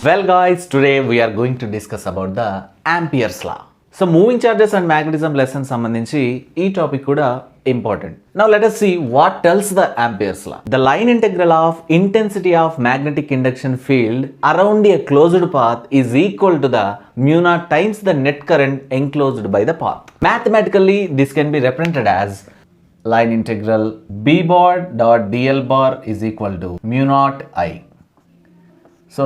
Well guys, today we are going to discuss about the Ampere's law. So moving charges and magnetism lesson సంబంధించి ఈ topic కూడా important. Now let us see what tells the Ampere's law. The line integral of intensity of magnetic induction field around a closed path is equal to the mu naught times the net current enclosed by the path. Mathematically, this can be represented as line integral b bar dot dl bar is equal to mu naught I. So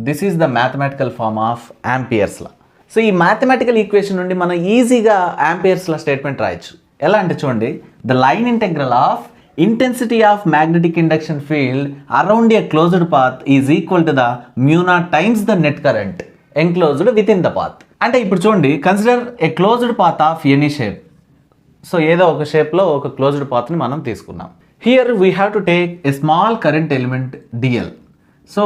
this is the mathematical form of Ampere's law. So ఈ mathematical equation నుండి మనం ఈజీగా amperes లా statement రాయొచ్చు. ఎలా అంటే చూడండి, the line integral of intensity of magnetic induction field around a closed path is equal to the mu naught times the net current enclosed with in the path. అంటే ఇప్పుడు చూడండి, consider A closed path of any shape. So ఏదో ఒక షేప్లో ఒక closed పాత్ని మనం తీసుకున్నాం. Here we have to take a small current element DL. So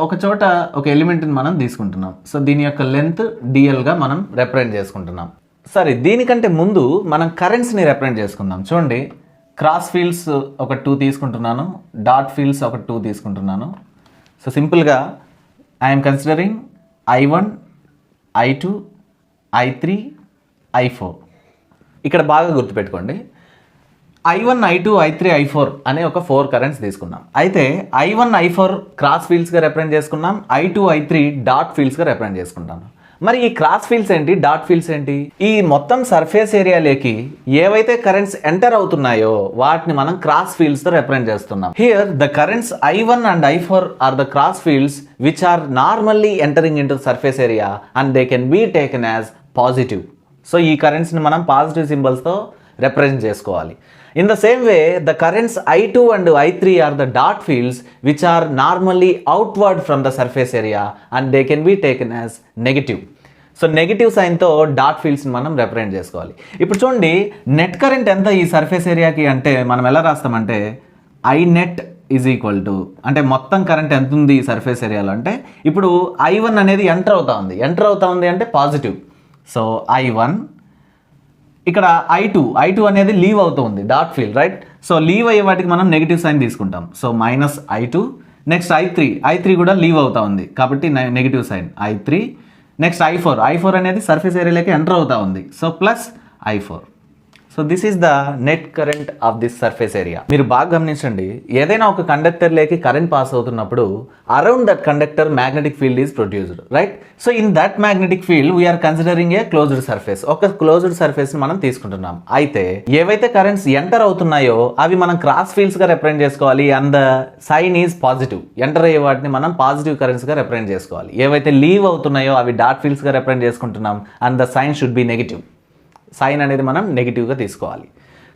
ఒక చోట ఒక ఎలిమెంట్ని మనం తీసుకుంటున్నాం. సో దీని యొక్క లెంత్ డిఎల్గా మనం రిప్రజెంట్ చేసుకుంటున్నాం. సరే, దీనికంటే ముందు మనం కరెంట్స్ని రిప్రజెంట్ చేసుకుందాం. చూడండి, క్రాస్ ఫీల్డ్స్ ఒక 2 తీసుకుంటున్నాను, డాట్ ఫీల్డ్స్ ఒక 2 తీసుకుంటున్నాను. సో సింపుల్గా I'm considering I1, I2, I3, I4. ఇక్కడ బాగా గుర్తుపెట్టుకోండి, I1, I2, I3, I4 అనే ఒక 4 కరెంట్స్ తీసుకున్నాం. అయితే I1, I4 క్రాస్ ఫీల్డ్స్గా రిప్రజెంట్ చేసుకున్నాం, I2, I3 డాట్ ఫీల్డ్స్గా రిప్రజెంట్ చేసుకుంటాను. మరి ఈ క్రాస్ ఫీల్డ్స్ ఏంటి, డాట్ ఫీల్డ్స్ ఏంటి? ఈ మొత్తం సర్ఫేస్ ఏరియాలోకి ఏవైతే కరెంట్స్ ఎంటర్ అవుతున్నాయో వాటిని మనం క్రాస్ ఫీల్డ్స్తో రిప్రజెంట్ చేస్తున్నాం. Here the currents I1 and I4 are the cross fields which are normally entering in to surface area and they can be taken as positive. So ఈ కరెంట్స్ని మనం positive సింబల్స్తో represent చేసుకోవాలి. In the same way, the currents I2 and I3 are the dot fields which are normally outward from the surface area and they can be taken as negative. So negative సైన్తో dot ఫీల్డ్స్ని మనం represent చేసుకోవాలి. ఇప్పుడు చూడండి, net current ఎంత ఈ surface ఏరియాకి అంటే మనం ఎలా రాస్తామంటే I net is equal to, అంటే మొత్తం కరెంట్ ఎంత ఉంది ఈ సర్ఫేస్ ఏరియాలో అంటే, ఇప్పుడు I1 అనేది ఎంటర్ అవుతా ఉంది అంటే పాజిటివ్. సో I1, ఇక్కడ I2 అనేది లీవ్ అవుతుంది dot field, right? So leave అయ్యే వాటికి మనం నెగిటివ్ సైన్ తీసుకుంటాం. So minus I2. Next I3 కూడా లీవ్ అవుతా ఉంది కాబట్టి negative sign I3. Next I4 అనేది సర్ఫేస్ ఏరియాలోకి ఎంటర్ అవుతా ఉంది. So plus I4. So this is the net current of this surface area. మీరు బాగా గమనించండి, ఏదైనా ఒక కండక్టర్లోకి కరెంట్ పాస్ అవుతున్నప్పుడు around that conductor magnetic field is produced, right? So in that magnetic field we're considering a closed surface. ఒక closed surface మనం తీసుకుంటున్నాం. అయితే ఏవైతే కరెంట్స్ ఎంటర్ అవుతున్నాయో అవి మనం క్రాస్ ఫీల్డ్స్గా రిప్రజెంట్ చేసుకోవాలి and the sign is positive. Enter అయ్యే వాటిని మనం పాజిటివ్ కరెంట్స్గా రిప్రజెంట్ చేసుకోవాలి. ఏవైతే లీవ్ అవుతున్నాయో అవి డాట్ ఫీల్డ్స్గా రిప్రజెంట్ చేసుకుంటున్నాం and the sign should be negative. Sign అనేది మనం నెగిటివ్గా తీసుకోవాలి.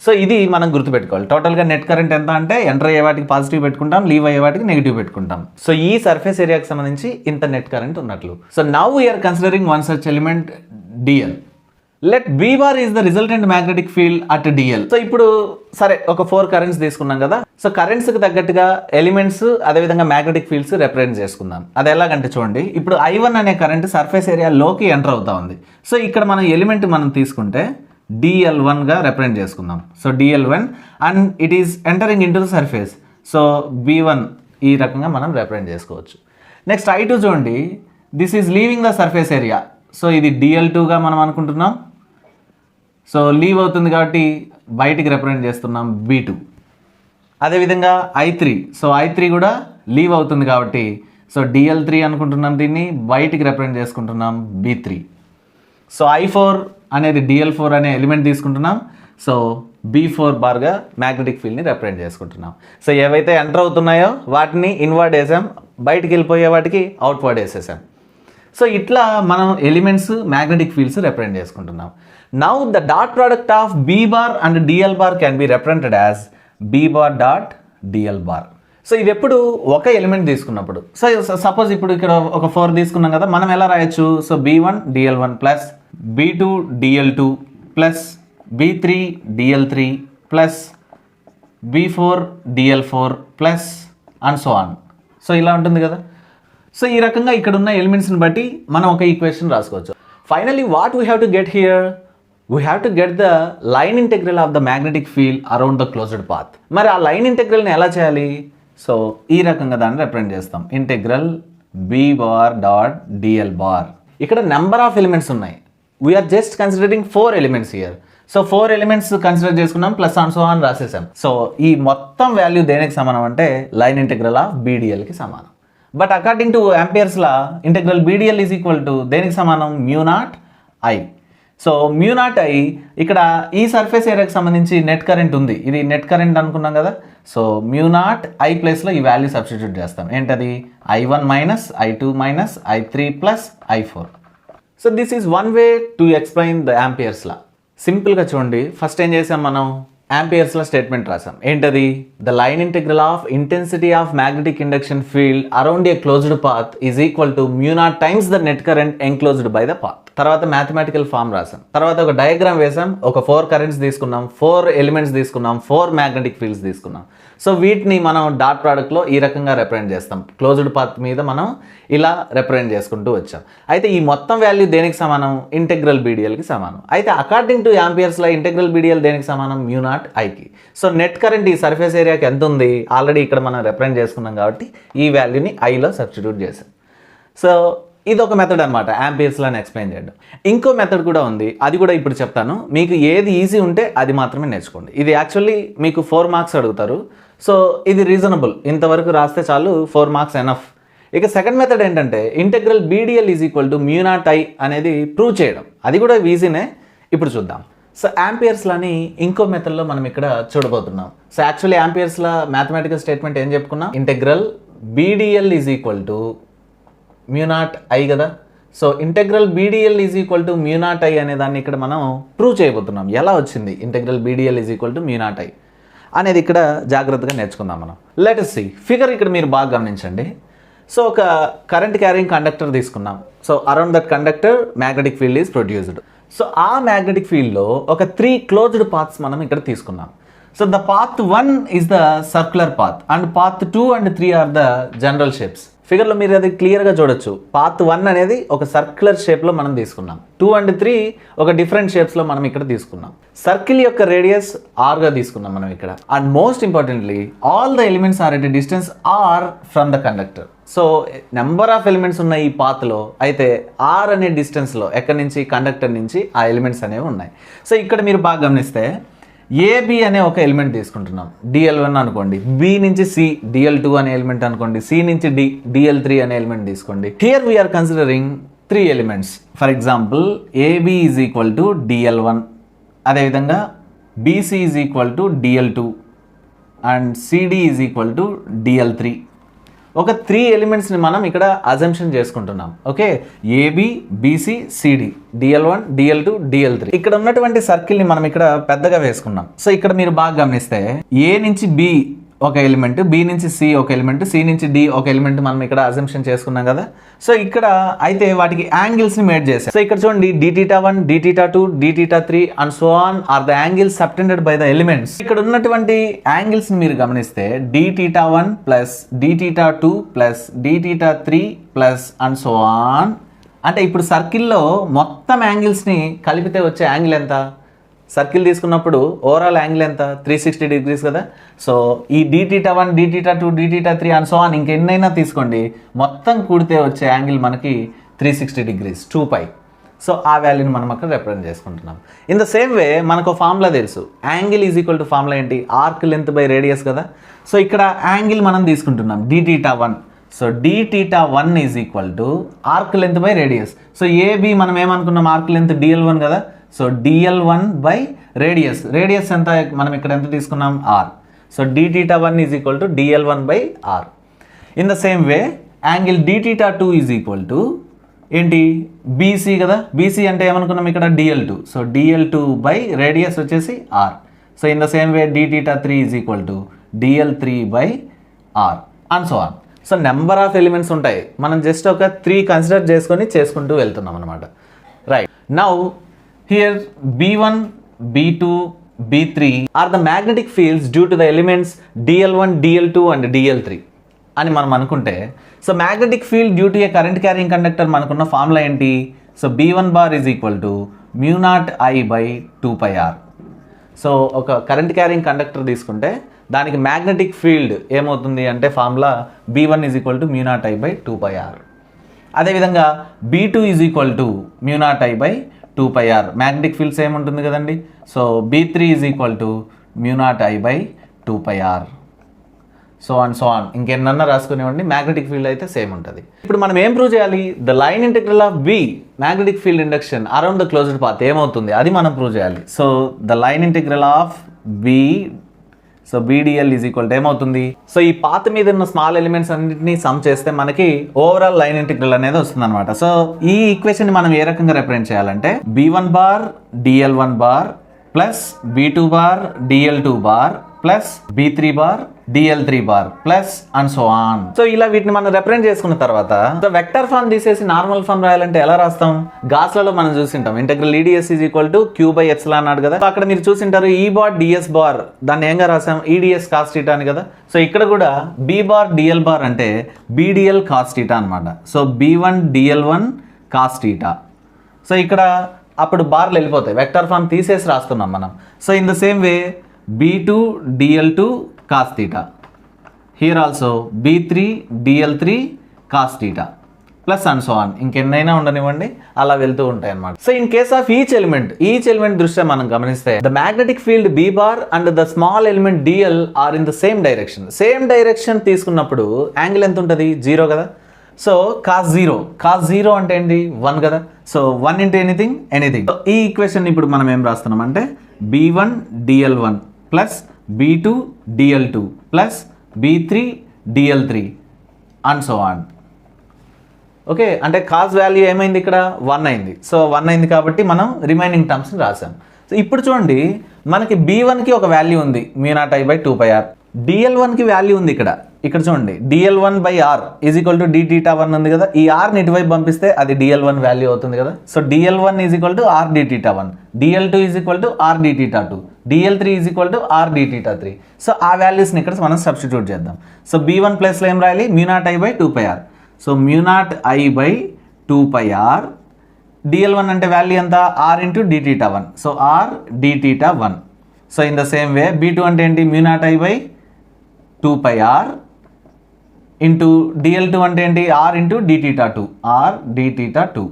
సో ఇది మనం గుర్తుపెట్టుకోవాలి. టోటల్గా నెట్ కరెంట్ ఎంత అంటే ఎంటర్ అయ్యే వాటికి పాజిటివ్ పెట్టుకుంటాం, లీవ్ అయ్యే వాటికి నెగిటివ్ పెట్టుకుంటాం. సో ఈ సర్ఫేస్ ఏరియాకి సంబంధించి ఇంత నెట్ కరెంట్ ఉన్నట్లు. So now we're considering one such element DL. Let B bar is the resultant magnetic field at DL. So ఇప్పుడు సరే, ఒక 4 కరెంట్స్ తీసుకున్నాం కదా. సో కరెంట్స్కి తగ్గట్టుగా ఎలిమెంట్స్ అదేవిధంగా మ్యాగ్నెటిక్ ఫీల్డ్స్ రిప్రజెంట్ చేసుకుందాం. అది ఎలాగంటే చూడండి, ఇప్పుడు I1 అనే కరెంట్ సర్ఫేస్ ఏరియాలోకి ఎంటర్ అవుతా ఉంది. సో ఇక్కడ మనం ఎలిమెంట్ మనం తీసుకుంటే DL1గా రిప్రజెంట్ చేసుకుందాం. So DL1 and it is entering in to the surface. So B1 ఈ రకంగా మనం రిప్రజెంట్ చేసుకోవచ్చు. నెక్స్ట్ I2 చూడండి, this is leaving the surface area. So ఇది DL2గా మనం అనుకుంటున్నాం. సో లీవ్ అవుతుంది కాబట్టి బయటికి రిప్రజెంట్ చేస్తున్నాం B2. అదేవిధంగా I3. సో I3 కూడా లీవ్ అవుతుంది కాబట్టి సో DL3 అనుకుంటున్నాం, దీన్ని బయటికి రిప్రజెంట్ చేసుకుంటున్నాం B3. సో I4 అనేది DL4 అనే ఎలిమెంట్ తీసుకుంటున్నాం. సో B4 బార్గా మ్యాగ్నెటిక్ ఫీల్డ్ని రిప్రజెంట్ చేసుకుంటున్నాం. సో ఏవైతే ఎంటర్ అవుతున్నాయో వాటిని ఇన్వర్డ్ వేసాం, బయటికి వెళ్ళిపోయే వాటికి అవుట్వర్డ్ వేసేసాం. సో ఇట్లా మనం ఎలిమెంట్స్ మ్యాగ్నెటిక్ ఫీల్డ్స్ రిప్రజెంట్ చేసుకుంటున్నాం. Now the dot product of B bar and DL bar can be represented as B bar dot DL bar. So ఇది ఎప్పుడు ఒక ఎలిమెంట్ తీసుకున్నప్పుడు. సో సపోజ్ ఇప్పుడు ఇక్కడ ఒక 4 తీసుకున్నాం కదా, మనం ఎలా రాయొచ్చు? So B1 DL1 plus B2 DL2 plus B3 DL3 plus B4 DL4 plus and so on. So ఇలా ఉంటుంది కదా. సో ఈ రకంగా ఇక్కడ ఉన్న ఎలిమెంట్స్ని బట్టి మనం ఒక ఈక్వేషన్ రాసుకోవచ్చు. Finally what we have to get here? We have to get the line integral of the magnetic field around the closed path. మరి ఆ లైన్ ఇంటెగ్రల్ని ఎలా చేయాలి? సో ఈ రకంగా దాన్ని రిప్రజెంట్ చేస్తాం. Integral B bar dot DL bar. ఇక్కడ number of elements ఉన్నాయి. We're just considering 4 elements here. So 4 elements consider చేసుకున్నాం, ప్లస్ ఆన్ సో ఆన్ రాసేసాం. సో ఈ మొత్తం వాల్యూ దేనికి సమానం అంటే లైన్ ఇంటెగ్రల్ ఆఫ్ బీడిఎల్కి సమానం. But according to amperes law integral BDL is equal to దేనికి సమానం, mu naught I. So mu naught I, ఇక్కడ ఈ సర్ఫేస్ ఏరియాకి సంబంధించి నెట్ కరెంట్ ఉంది, ఇది నెట్ కరెంట్ అనుకున్నాం కదా. సో మ్యూ నాట్ ఐ ప్లేస్లో ఈ వాల్యూ సబ్స్టిట్యూట్ చేస్తాం. ఏంటది, I1 minus I2 minus I3 plus I4. So this is one way to explain the Ampere's law. సింపుల్గా చూడండి, ఫస్ట్ ఏం చేసాం మనం, యాంపియర్స్ లా స్టేట్మెంట్ రాసాం. ఏంటది, the line integral of intensity of magnetic induction field around a closed path is equal to mu not times the net current enclosed by the path. తర్వాత mathematical form రాసాం, తర్వాత ఒక diagram వేసాం, ఒక 4 currents తీసుకున్నాం, 4 elements తీసుకున్నాం, 4 magnetic fields తీసుకున్నాం. So వీటిని మనం డాట్ ప్రోడక్ట్లో ఈ రకంగా రిప్రజెంట్ చేస్తాం. క్లోజ్డ్ పాత్ మీద మనం ఇలా రిప్రజెంట్ చేసుకుంటూ వచ్చాం. అయితే ఈ మొత్తం వాల్యూ దేనికి సమానం, ఇంటెగ్రల్ బీడిఎల్కి సమానం. అయితే అకార్డింగ్ టు యాంపియర్స్లో ఇంటెగ్రల్ బీడిఎల్ దేనికి సమానం, మ్యూ నాట్ ఐకి. సో నెట్ కరెంట్ ఈ సర్ఫేస్ ఏరియాకి ఎంత ఉంది, ఆల్రెడీ ఇక్కడ మనం రిప్రజెంట్ చేసుకున్నాం కాబట్టి ఈ వాల్యూని ఐలో సబ్స్టిట్యూట్ చేసాం. సో ఇది ఒక మెథడ్ అనమాట యాంపియర్స్లో ఎక్స్ప్లెయిన్ చేయడం. ఇంకో మెథడ్ కూడా ఉంది, అది కూడా ఇప్పుడు చెప్తాను. మీకు ఏది ఈజీ ఉంటే అది మాత్రమే నేర్చుకోండి. ఇది యాక్చువల్లీ మీకు 4 మార్క్స్ అడుగుతారు. సో ఇది రీజనబుల్, ఇంతవరకు రాస్తే చాలు, 4 మార్క్స్ ఎనఫ్. ఇక సెకండ్ మెథడ్ ఏంటంటే integral BDL is equal to mu naught I అనేది ప్రూవ్ చేయడం. అది కూడా ఈజీనే, ఇప్పుడు చూద్దాం. సో యాంపియర్స్లని ఇంకో మెథడ్లో మనం ఇక్కడ చూడబోతున్నాం. సో యాక్చువల్లీ యాంపియర్స్లో మ్యాథమెటికల్ స్టేట్మెంట్ ఏం చెప్పుకున్నాం, integral BDL is equal to mu naught I కదా. So integral BDL is equal to mu naught I అనే దాన్ని ఇక్కడ మనం ప్రూవ్ చేయబోతున్నాం. ఎలా వచ్చింది integral BDL is equal to mu naught I అనేది ఇక్కడ జాగ్రత్తగా నేర్చుకుందాం మనం. లెట్ us see ఫిగర్ ఇక్కడ మీరు బాగా గమనించండి. సో ఒక కరెంట్ క్యారింగ్ కండక్టర్ తీసుకున్నాం. So around that conductor magnetic field is produced. So ఆ మ్యాగ్నెటిక్ ఫీల్డ్లో ఒక 3 క్లోజ్డ్ పాత్స్ మనం ఇక్కడ తీసుకున్నాం. So the path 1 is the circular path and path 2 and 3 are the general shapes. ఫిగర్లో మీరు అది క్లియర్గా చూడొచ్చు. పాత్ 1 అనేది ఒక సర్క్యులర్ షేప్లో మనం తీసుకున్నాం, 2 and 3 ఒక డిఫరెంట్ షేప్స్లో మనం ఇక్కడ తీసుకున్నాం. సర్కిల్ యొక్క రేడియస్ ఆర్గా తీసుకున్నాం మనం ఇక్కడ. And most importantly all the elements are at a distance R from the conductor. So number of elements ఉన్నాయి ఈ పాత్లో, అయితే ఆర్ అనే డిస్టెన్స్లో ఎక్కడి నుంచి, కండక్టర్ నుంచి ఆ ఎలిమెంట్స్ అనేవి ఉన్నాయి. సో ఇక్కడ మీరు బాగా గమనిస్తే ఏబి అనే ఒక ఎలిమెంట్ తీసుకుంటున్నాం, డిఎల్1 అనుకోండి, బి నుంచి సి డిఎల్2 అనే ఎలిమెంట్ అనుకోండి, సి నుంచి డి డిఎల్3 అనే ఎలిమెంట్ తీసుకోండి. Here we're considering 3 elements. For example AB is equal to DL one, అదేవిధంగా BC is equal to DL two and CD is equal to DL three. ఒక 3 ఎలిమెంట్స్ని మనం ఇక్కడ అజంప్షన్ చేసుకుంటున్నాం. Okay, AB BC CD DL one DL two DL three. ఇక్కడ ఉన్నటువంటి సర్కిల్ని మనం ఇక్కడ పెద్దగా వేసుకున్నాం. సో ఇక్కడ మీరు బాగా గమనిస్తే ఏ నుంచి బి ఒక ఎలిమెంట్, బి నుంచి సి ఒక ఎలిమెంట్, సి నుంచి డి ఒక ఎలిమెంట్ మనం ఇక్కడ అజంప్షన్ చేసుకున్నాం కదా. సో ఇక్కడ అయితే వాటికి యాంగిల్స్ని మేడ్ చేసాం. సో ఇక్కడ చూడండి dθ1 dθ2 dθ3 and so on are the angles subtended by the elements. ఇక్కడ ఉన్నటువంటి యాంగిల్స్ని మీరు గమనిస్తే dθ1 plus dθ2 plus dθ3 plus and so on. అంటే ఇప్పుడు సర్కిల్లో మొత్తం యాంగిల్స్ని కలిపితే వచ్చే యాంగిల్ ఎంత, సర్కిల్ తీసుకున్నప్పుడు ఓవరాల్ యాంగిల్ ఎంత, 360 degrees కదా. సో ఈ dθ1 dθ2 dθ3 and so on ఇంకెన్నైనా తీసుకోండి, మొత్తం కూడితే వచ్చే యాంగిల్ మనకి 360 degrees 2π. సో ఆ వాల్యూని మనం అక్కడ రిప్రజెంట్ చేసుకుంటున్నాం. ఇన్ ద సేమ్ వే మనకు ఫార్ములా తెలుసు, angle is equal to formula ఏంటి, ఆర్క్ లెంత్ బై రేడియస్ కదా. సో ఇక్కడ యాంగిల్ మనం తీసుకుంటున్నాం dθ1. So dθ1 is equal to arc length by radius. So AB మనం ఏమనుకున్నాం, ఆర్క్ లెంత్ డిఎల్1 కదా. So DL one by radius, radius ఎంత మనం ఇక్కడ ఎంత తీసుకున్నాం, R. So dθ1 is equal to DL one by R. In the same way angle dθ2 is equal to ఏంటి, BC కదా. బీసీ అంటే ఏమనుకున్నాం ఇక్కడ DL two. So DL two by radius వచ్చేసి R. So in the same way dθ3 is equal to DL three by R and so on. So number of elements ఉంటాయి, మనం just ఒక 3 consider చేసుకుంటూ వెళ్తున్నాం అనమాట. Right now here B1, B2, B3 are the magnetic fields due to the elements DL1, DL2 and DL3 అని మనం అనుకుంటే, so magnetic field due to a current carrying conductor మనకున్న ఫార్ములా ఏంటి, so B1 bar is equal to μ0 I by 2πr. So ఒక current carrying conductor తీసుకుంటే దానికి magnetic field ఏమవుతుంది అంటే formula B1 is equal to μ0 I by 2πr. అదేవిధంగా B2 is equal to μ0 I by 2πr. Magnetic field same ఉంటుంది కదండి. So B3 is equal to μ0 I by 2πr. So on ఇంకెన్నన్నా రాసుకునేవ్వండి, magnetic field అయితే same ఉంటుంది. ఇప్పుడు మనం ఏం prove చేయాలి? The line integral of B magnetic field induction around the closed path ఏమవుతుంది అది మనం ప్రూవ్ చేయాలి. So the line integral of B, so BDL is equal to ఏమవుతుంది? సో ఈ పాత్ మీద ఉన్న స్మాల్ ఎలిమెంట్స్ అన్నింటినీ సమ్ చేస్తే మనకి ఓవరాల్ లైన్ ఇంటిగ్రల్ అనేది వస్తుంది అనమాట. సో ఈ ఈక్వేషన్ మనం ఏ రకంగా రిప్రజెంట్ చేయాలంటే B1 bar DL1 bar plus B2 bar DL2 bar plus B3 bar DL3 bar plus and so on. So ఇలా వీటిని మనం రిప్రజెంట్ చేసుకున్న తర్వాత వెక్టర్ ఫార్మ్ తీసేసి నార్మల్ ఫార్మ్ రాయాలంటే ఎలా రాస్తాం? గాస్లలో మనం చూసింటాం integral EDS is equal to Q by epsilon అన్నాడు కదా. అక్కడ మీరు చూసింటారు E బార్ DS బార్, దాన్ని ఏంగా రాసాం? EDS కాస్ థీటా అని కదా. సో ఇక్కడ కూడా B బార్ DL బార్ అంటే BDL కాస్ థీటా అనమాట. So B1 DL1 cos theta. So ఇక్కడ అప్పుడు బార్లు వెళ్ళిపోతాయి, వెక్టర్ ఫార్మ్ తీసేసి రాస్తున్నాం మనం. So in the same way B2 DL2 cos theta. Here also B3 DL3 cos theta plus and so on. ఇంకెన్నైనా ఉండనివ్వండి, అలా వెళ్తూ ఉంటాయి అన్నమాట. So in case of each element దృష్ట్యా మనం గమనిస్తే the magnetic field B bar and the small element DL are in the same direction తీసుకున్నప్పుడు యాంగిల్ ఎంత ఉంటుంది? 0 కదా. సో కాస్ జీరో అంటే ఏంటి? 1 కదా. So 1 into anything. ఈ ఈక్వేషన్ ఇప్పుడు మనం ఏం రాస్తున్నాం అంటే B1 DL1 plus B2 DL2 plus B3 DL3 and so on. Okay, అంటే కాస్ వాల్యూ ఏమైంది? ఇక్కడ 1 అయింది. సో 1 అయింది కాబట్టి మనం రిమైనింగ్ టర్మ్స్ని రాసాం. సో ఇప్పుడు చూడండి, మనకి B1కి ఒక వాల్యూ ఉంది μ0 I బై 2πr. DL1కి వాల్యూ ఉంది ఇక్కడ చూడండి, DL1 by R is equal to dθ1 ఉంది కదా. ఈ ఆర్ని ఇటువైపు పంపిస్తే అది DL1 వాల్యూ అవుతుంది కదా. So DL1 is equal to R dθ1, DL2 is equal to R dθ2, DL3 is equal to R dθ3. So ఆ వాల్యూస్ని ఇక్కడ మనం సబ్స్టిట్యూట్ చేద్దాం. సో B1 ప్లస్లో ఏం రాయాలి? μ0 I by 2πr. So μ0 I by 2πr. DL1 అంటే value ఎంత? R into dθ1. So R dθ1. So in the same way B2 అంటే ఏంటి? μ0 I by 2πr into DL2 అంటే ఏంటి? R into dθ2, R dθ2.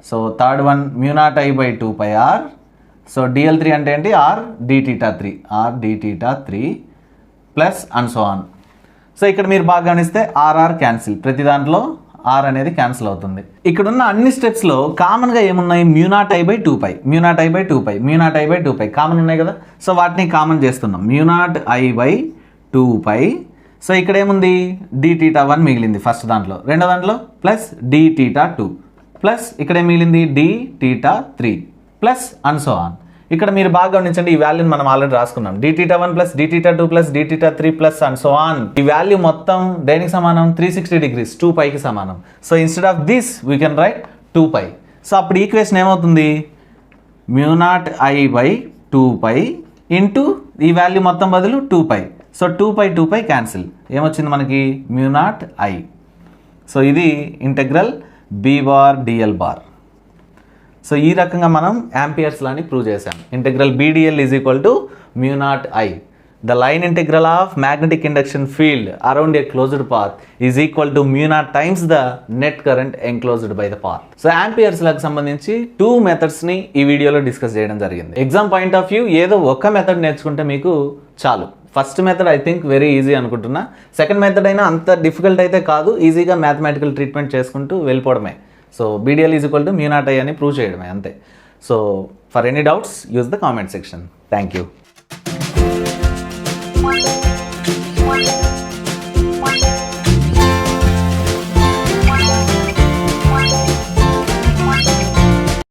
So third one μ0 I by 2πr. So DL3 అంటే ఏంటి? R dθ3, R dθ3 plus and so on. So ఇక్కడ మీరు బాగా గమనిస్తే RR క్యాన్సిల్, ప్రతి దాంట్లో R అనేది క్యాన్సిల్ అవుతుంది. ఇక్కడ ఉన్న అన్ని స్టెప్స్లో కామన్గా ఏమున్నాయి? μ0 I by 2π, μ0 I by 2π, μ0 I by 2π common ఉన్నాయి కదా. సో వాటిని కామన్ చేస్తున్నాం. μ0 I బై 2π. సో ఇక్కడ ఏముంది? dθ1 మిగిలింది ఫస్ట్ దాంట్లో, రెండో దాంట్లో ప్లస్ dθ2 ప్లస్ ఇక్కడ ఏం మిగిలింది? dθ3 plus and so on. ఇక్కడ మీరు బాగా గమనించండి, ఈ వాల్యూని మనం ఆల్రెడీ రాసుకున్నాం. dθ1 plus dθ2 plus dθ3 plus and so on. ఈ వాల్యూ మొత్తం దేనికి సమానం? 360 degrees, 2πకి సమానం. So instead of this we can write 2π. So అప్పుడు ఈక్వేషన్ ఏమవుతుంది? μ0 I బై 2π ఇంటూ ఈ వాల్యూ మొత్తం బదులు 2π. సో 2π క్యాన్సిల్, ఏమొచ్చింది మనకి? μ0 I. సో ఇది integral B bar DL bar. So ఈ రకంగా మనం యాంపియర్స్ లాని ప్రూవ్ చేసాం. Integral BDL is equal to μ0 I. The line integral of magnetic induction field around a closed path is equal to μ0 times the net current enclosed by the path. So Ampere's లకు సంబంధించి 2 మెథడ్స్ని ఈ వీడియోలో discuss చేయడం జరిగింది. Exam point of view ఏదో ఒక method నేర్చుకుంటే మీకు చాలు. First method I think very easy అనుకుంటున్నా. సెకండ్ మెథడ్ అయినా అంత డిఫికల్ట్ అయితే కాదు, ఈజీగా మ్యాథమెటికల్ ట్రీట్మెంట్ చేసుకుంటూ వెళ్ళిపోవడమే. So BDL is equal to μ0 I అని ప్రూవ్ చేయడమే అంతే. So for any doubts use the comment section. Thank you.